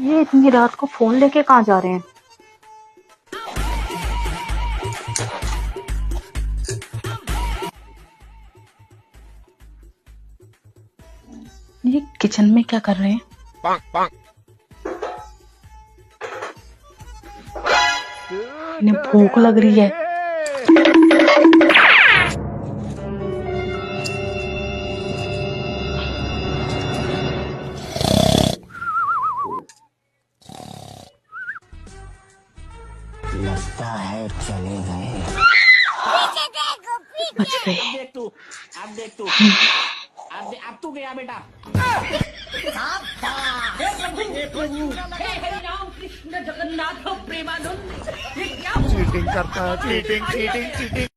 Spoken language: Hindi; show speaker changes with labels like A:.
A: ये इतनी रात को फोन लेके कहाँ जा रहे हैं? ये किचन में क्या कर रहे हैं? इन्हें भूख लग रही है।
B: लगता है चले गए।
A: बच गए।
B: अब तू गया बेटा।
C: हे हरि राम कृष्ण जगन्नाथ प्रेमानंद। ये क्या
D: चीटिंग करता है, चीटिंग चीटिंग चीटिंग।